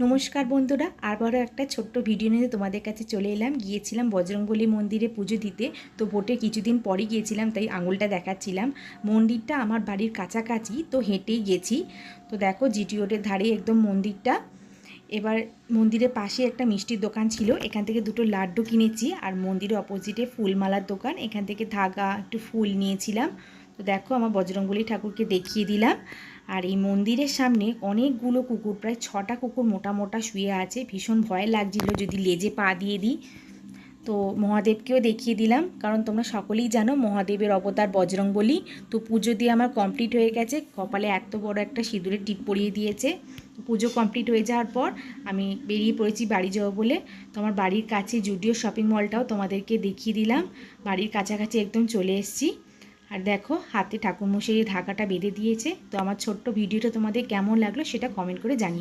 নমস্কার বন্ধুরা, আবারও একটা ছোট্ট ভিডিও নিয়ে তোমাদের কাছে চলে এলাম। গিয়েছিলাম বজরংবলী মন্দিরে পুজো দিতে। তো ভোটের কিছুদিন পরই গিয়েছিলাম, তাই আঙুলটা দেখাচ্ছিলাম। মন্দিরটা আমার বাড়ির কাছাকাছি, তো হেঁটেই গেছি। তো দেখো জিটি রোডের ধারে একদম মন্দিরটা। এবার মন্দিরের পাশে একটা মিষ্টির দোকান ছিল, এখান থেকে দুটো লাড্ডু কিনেছি। আর মন্দিরের অপোজিটে ফুলমালার দোকান, এখান থেকে ধাগা একটু ফুল নিয়েছিলাম। তো দেখো আমার বজরংবলী ঠাকুরকে দেখিয়ে দিলাম। আর এই মন্দিরের সামনে অনেকগুলো কুকুর, প্রায় 6টা কুকুর মোটা মোটা শুয়ে আছে। ভীষণ ভয় লাগছিল যদি লেজে পা দিয়ে দিই। তো মহাদেবকেও দেখিয়ে দিলাম, কারণ তোমরা সকলেই জানো মহাদেবের অবতার বজরংবলী। তো পুজো দিয়ে আমার কমপ্লিট হয়ে গেছে। কপালে এত বড় একটা সিঁদুরের টিপ পরিয়ে দিয়েছে। পুজো কমপ্লিট হয়ে যাওয়ার পর আমি বেরিয়ে পড়েছি বাড়ি যাবো বলে। তো আমার বাড়ির কাছে জুডিও শপিং মলটাও তোমাদেরকে দেখিয়ে দিলাম। বাড়ির কাছাকাছি একদম চলে এসেছি। আর দেখো হাতে ঠাকুরমশাই ধাগাটা বেঁধে দিয়েছে। তো আমার ছোট্ট ভিডিওটা তোমাদের কেমন লাগলো সেটা কমেন্ট করে জানিও।